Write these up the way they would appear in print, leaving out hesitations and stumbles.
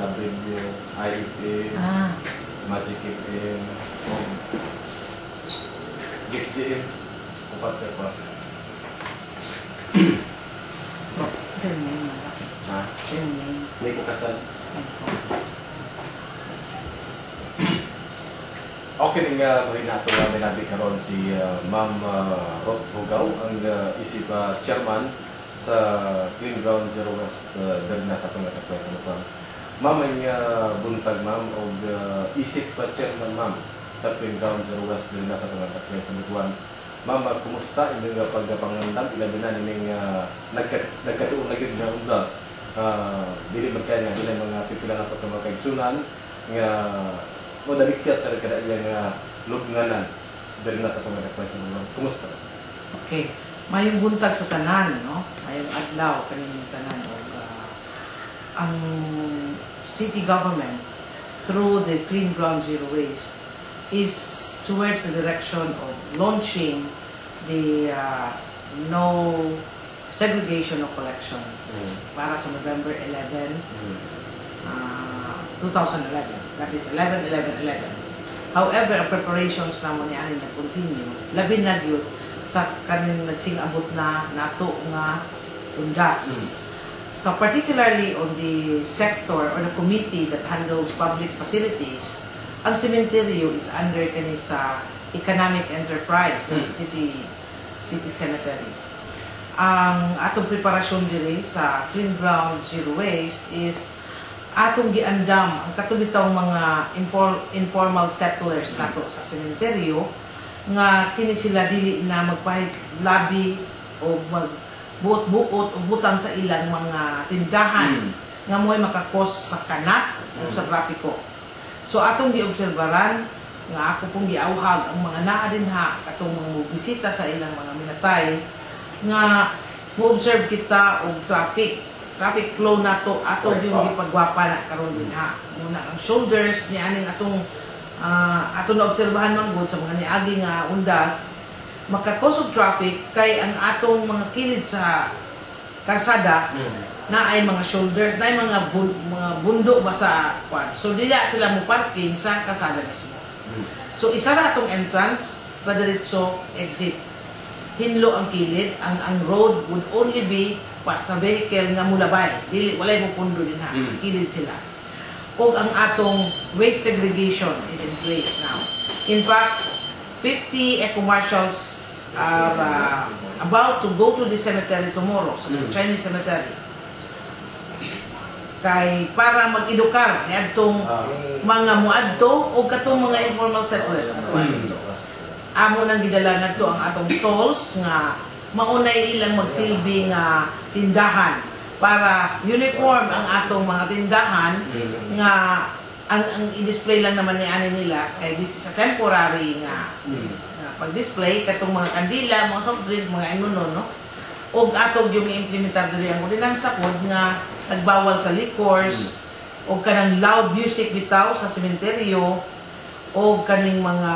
W, IFM, Magic FM, XGM, upat ka pa. Surname na lang. Ha? Surname. May kukasal. Okay nga mo hinato na nabi karon si Ma'am Rod Hugaw, ang isip chairman sa Clean Ground Zero West dali na sa itong nakapresa mo. Ma'am, ang buntag ma'am o isip chairman ma'am sa Clean Ground Zero West dali na sa itong nakapresa mo. Ma'am, kumusta inyong pagpangandam? Ilabi na nining nagkatuon na yun na undas. Dili magkaya nga din mga pipila na ito mga kaigsunan nga o dalikyat sa kadayang lugnganan dali na sa itong nakapresa mo. Kumusta? Okay. Mayong buntag sa tanan, no? Mayong adlaw kanilang tanan. Ang city government, through the Clean Ground Zero Waste, is towards the direction of launching the no segregation of collection para sa November 11, 2011. That is 11-11-11. However, ang preparations naman ni Ani nag-continue, labi na yun sa kaning nagsing-abot na nato nga undas. So particularly on the sector or the committee that handles public facilities, ang cementerio is under kani sa economic enterprise ng city cemetery. Ang atong preparasyon diri sa Clean Ground Zero Waste is atong giandam ang katubitang mga informal settlers nato sa cementerio nga kini sila dili na magpahig-labi o magbuot-buot o butang sa ilang mga tindahan nga mo'y makakos sa kanat o sa trapiko. So atong giobserbaran nga ako pong giauhag ang mga naa dinha katong mga bisita sa ilang mga minatay nga mo-observe kita og traffic flow nato atong yung gipagwapa na karon dinha. Muna ang shoulders ni aning atong na obserbahan man gud sa mga niagi nga undas makakos og traffic kay ang atong mga kilid sa kalsada na ay mga shoulder na ay mga bundo ba sa kwan. So dila sila mo parking sa kalsada mismo. So isa ra atong entrance, padiretso exit. Hinlo ang kilid, ang road would only be pa sa vehicle nga mulabay. Dili walay mo pundo dinha, sa kilid sila. O ang atong waste segregation is in place now. In fact, 50 eco-marshals are about to go to the cemetery tomorrow, sa Chinese cemetery. Kay para mag-edukar ni adtong mga muadto o katong mga informal settlers ato adto. Amo nang gidala ngadto ang atong stalls nga maunay ilang magsilbi nga tindahan para uniform ang atong mga tindahan nga ang i-display lang naman ni ani nila kay this is a temporary nga pag-display katong mga kandila, mga soft drink, mga inuno, no? O atog yung i-implementar diri ang ordinansa pod nga nagbawal sa liquors o kanang loud music bitaw sa sementeryo o kaning mga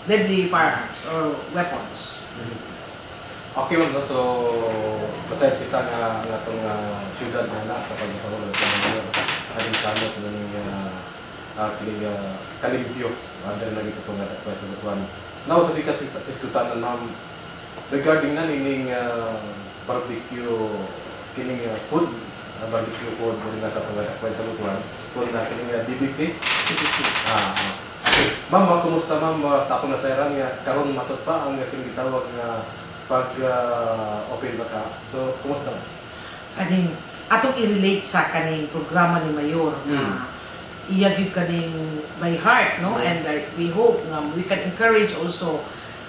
deadly firearms or weapons. Okay ma'am, no? So masaya kita nga itong syudad na sa pagkakaroon ng mga kalimtamot ng kalimpyo dahil naging sa itong sa Butuan. Now, sabi kasi iskutanan ma'am regarding na nining barbecue kining food, barbecue food din nga sa itong sa Butuan food na kining BBQ. Ma'am, kumusta ma'am sa akong nasayaran nga karon matot pa ang kining gitawag nga pag-open ba ka? So, kumusta? Kaning, atong i-relate sa kaning programa ni Mayor na iyag kaning by heart, no? And we hope nga we can encourage also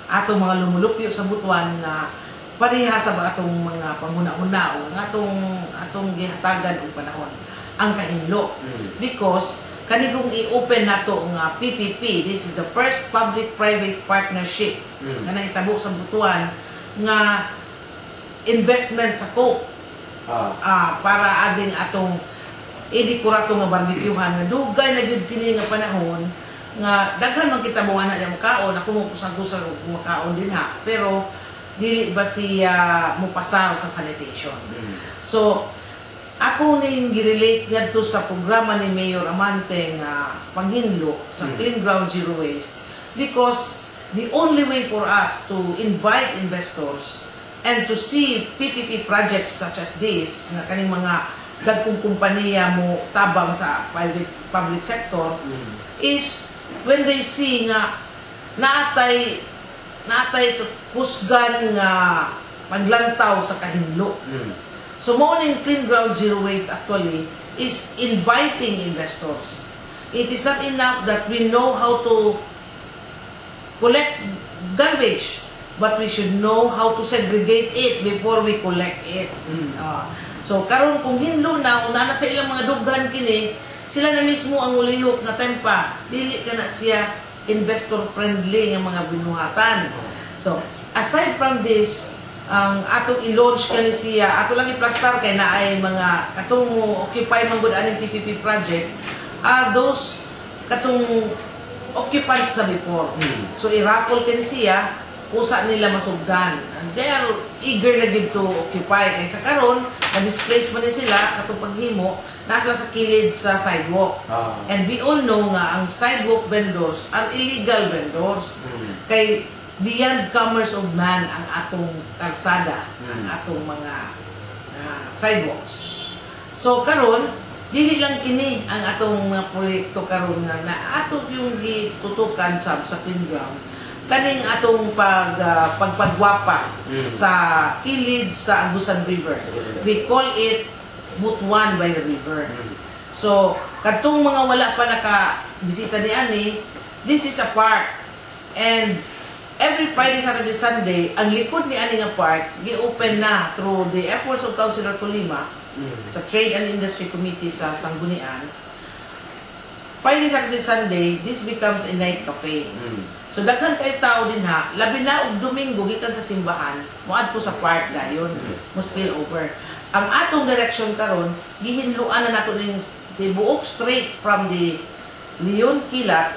atong mga lumulupyo sa Butuan nga pareha sa atong mga panghuna-huna o atong gihatagan og panahon ang kahinlo. Because kanigong i-open nato nga PPP, this is the first public-private partnership nga nahitabo sa Butuan nga investment sa coke para ading atong idikurato nga barbecuehan nga dugay na gyud kini nga panahon nga daghan man kita mo ana yang kaon ako mo kusag-kusag makaon din ha pero dili ba siya mo pasar sa sanitation. So ako ning girelate ngadto sa programa ni Mayor Amante nga panghinlo sa Clean Ground Zero Waste because the only way for us to invite investors and to see PPP projects such as this nga kaning mga dagkong kumpanya mo tabang sa public sector is when they see nga naatay kusgan nga paglantaw sa kahinlo. So, morning Clean Ground Zero Waste actually is inviting investors. It is not enough that we know how to collect garbage, but we should know how to segregate it before we collect it. So, karon kung hinlo na, una na sa ilang mga dughan kini, sila na mismo ang ulihok na tempa. Dili ka na siya investor-friendly ng mga binuhatan. So, aside from this, ang atong i-launch kani siya, ato lang i-plastar kay na ay mga katong occupy manggod aning PPP project are those katong occupants na before. So i-raffle kani siya, usa nila masugdan. And they are eager na gid to occupy kaysa karon na-displace man ni sila katong paghimo nasa sa kilid sa sidewalk. And we all know nga ang sidewalk vendors are illegal vendors. Kay beyond commerce of man ang atong kalsada, ang atong mga sidewalks. So karon dili lang kini ang atong mga proyekto karon nga na ato yung gitutukan sa Clean Ground kaning atong pagpagwapa sa kilid sa Agusan River. We call it Butuan by the River. So kadtong mga wala pa naka-bisita ni ani, this is a park and every Friday, Saturday, Sunday, ang likod ni ani nga park gi-open na through the efforts of Councilor Colima sa Trade and Industry Committee sa Sanggunian. Friday, Saturday, Sunday, this becomes a night cafe. So daghan kay tao din ha, labi na og Domingo gikan sa simbahan, moadto sa park dayon, mo spill over. Ang atong direction karon gihinluan na nato ning tibuok straight from the Leon Kilat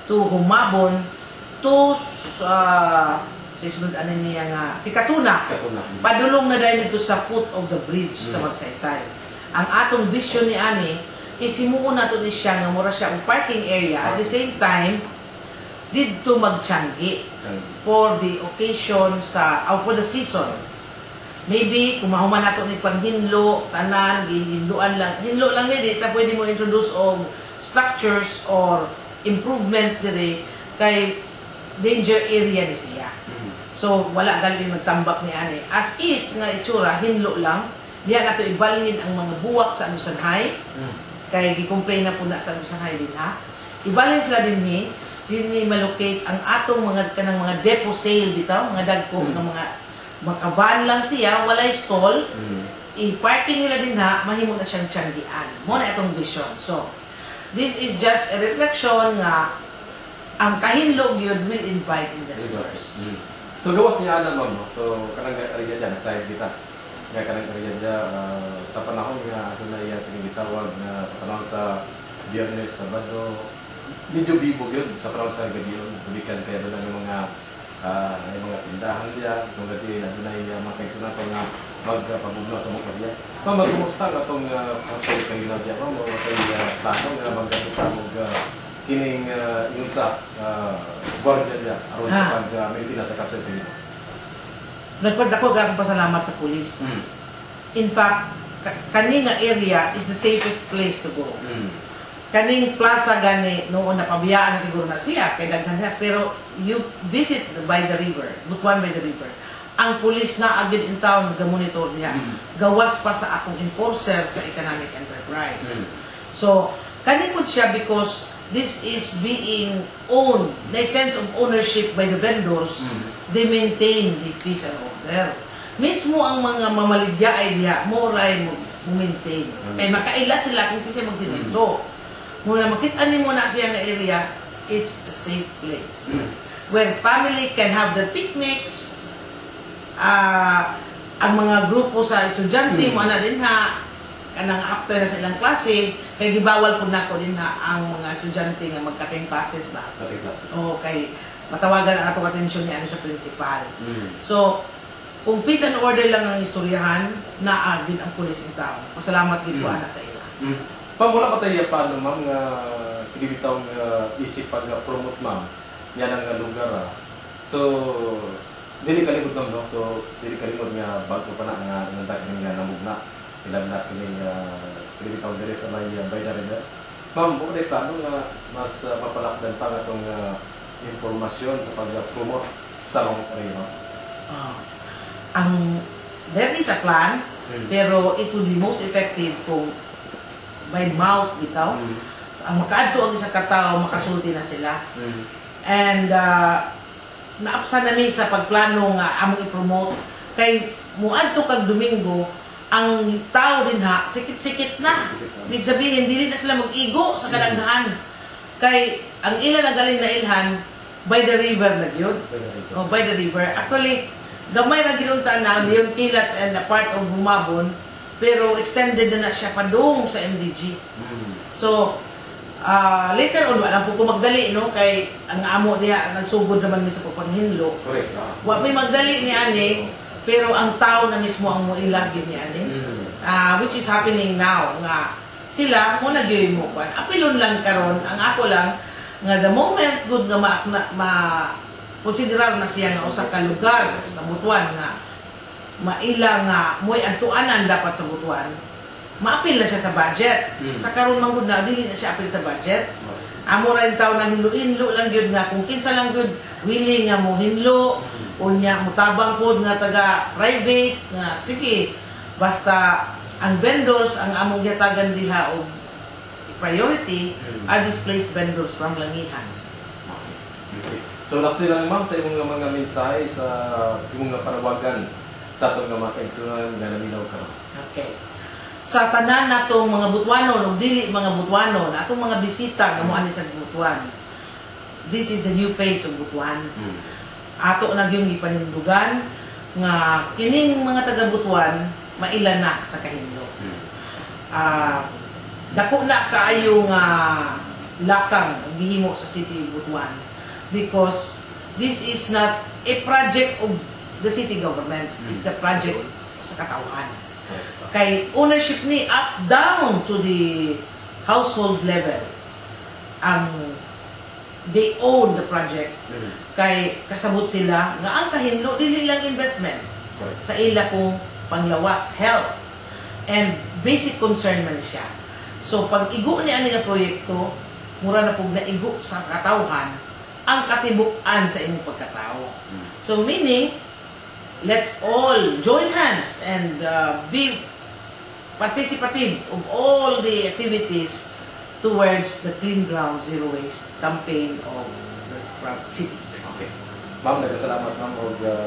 to Humabon to sa sunod ano niya nga si Katuna. Padulong na dahil dito sa foot of the bridge sa Magsaysay. Ang atong vision ni ani is himuon nato ni siya nga mura siya ang parking area at the same time didto magtianggi for the occasion sa for the season. Maybe kung mahuman nato ni panghinlo tanan gihinluan lang hinlo lang ni ta pwede mo introduce og structures or improvements dire kay danger area ni siya. So wala gali magtambak ni ani. As is nga itsura hinlo lang. Diya nato ibalhin ang mga buwak sa Agusan High. Kay gi-complain na po na sa Agusan High din ha. Ibalhin sila dinhi malocate ang atong mga kanang mga depot sale bitaw, mga dagko nga mga makavan lang siya, walay stall. I-parking nila din ha, mahimo na siyang tianggian. Mo na itong vision. So this is just a reflection nga ang kahinlo yun will invite investors. So gawas niya alam mo. So kanang ariya dyan, side kita. Nga kanang ariya dyan, sa panahon nga ito na iya tinitawag na sa panahon sa Biyernes, Sabado, medyo bibog yun sa panahon sa gabi yun. Tulikan kaya doon ang mga tindahan niya, kung gati na doon ay makaigsunato nga magpabugno sa mga kanya. Magkumusta nga itong pagkalit ng ginaw dyan, mga plano nga magkakita kining yunta guardia niya aron sa pag-maintain sa Capsule TV. Nagpadako akong pasalamat sa pulis. In fact, kani nga area is the safest place to go. Kaning plaza gani noon napabiyaan na siguro na siya kay daghan niya, pero you visit by the river, Butuan by the river. Ang pulis na agad in town ga-monitor niya. Gawas pa sa akong enforcer sa economic enterprise. So, kani pud siya because this is being owned, the sense of ownership by the vendors, they maintain the peace and order. Mismo ang mga mamaligya ay diha, moray mo maintain. Kaya makaila sila kung kinsa magtinuto. Muna makita ni mo na siya nga area, it's a safe place. Where family can have their picnics, ang mga grupo sa estudyante, mo na din ha, kanang after na sa ilang klase, kay gibawal po na ko din ha ang mga estudyante nga magka-10 classes ba? Classes. O kay matawagan ang atong atensyon ni ani sa principal. So, kung peace and order lang ang istoryahan, naagin ang pulis ng tao. Pasalamat gid ko ana sa ila. Ma'am, wala ba tayo paano, ma'am, nga pinibitaw nga isip pag-promote, ma'am, yan ang lugar. So, dili kalimod, ma'am, no? So, dili kalimod nga bago pa na nga nandag nga namugna. Ilan na kining pinibitaw dire sa may by the river. Ma'am, wala tayo plano nga mas mapalakdan pa nga itong impormasyon sa pag-promote sa long area, ma'am? There is a plan, pero it will be most effective kung by mouth bitaw. Ang makaadto ang isa ka tawo, makasulti na sila. And naapsa na mi sa pagplano nga among i-promote kay muadto kag Domingo ang tao din ha sikit-sikit na. Ibig sabihin dili na sila mag-igo sa kadaghan. Kay ang ila nagaling na ilhan by the river na gyud. By the river. Actually gamay ra ginunta na yung Kilat and a part of Humabon, pero extended na siya padung sa MDG. So, later on, wala po ko magdali, no? Kay ang amo niya, nagsugod naman niya sa pagpanghinlo. Correct. Wa may magdali ni Ani, pero ang tao na mismo ang muilagin ni Ani. Which is happening now, nga sila, muna gyoy mo kwan. Apilon lang karon ang ako lang, nga the moment good nga konsiderar na siya nga usa ka lugar sa Butuan nga maila nga moy adtuanan dapat sa Butuan, maapil na siya sa budget. Sa karon man gud na dili na siya apil sa budget. Amo ra yung tao nang hinlo lang gyud nga kung kinsa lang gyud willing nga mo hinlo unya mutabang pod nga taga private nga sige basta ang vendors ang among gihatagan diha og priority are displaced vendors from Langihan. So lastly lang, ma'am, sa imong mga mensahe sa imong panawagan sa atong mga kaigsunan nga naminaw karon. Okay. Sa tanan natong mga Butuanon ug dili mga Butuanon, atong mga bisita nga moani sa Butuan. This is the new face of Butuan. Ato na gyud gipanindugan nga kining mga taga Butuan mailan na sa kahinlo. Dako na kaayo nga lakang gihimo sa City of Butuan. Because this is not a project of the city government. It's a project sa katawhan. Kay ownership ni up down to the household level. They own the project. Kay kasabot sila nga ang kahinlo dili lang investment sa ila pong panglawas, health, and basic concern man siya. So pag igo ni ani nga proyekto, mura na pug naigo sa katawhan ang katibukan sa imong pagkatao. So meaning, let's all join hands and be participative of all the activities towards the Clean Ground Zero Waste campaign of the city. Okay. Ma'am, nagkasalamat, ma'am.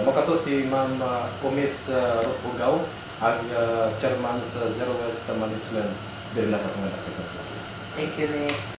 Makato si Ma'am Umis Rupugaw, ang chairman sa Zero Waste Management din nasa pangalan. Thank you, Nick.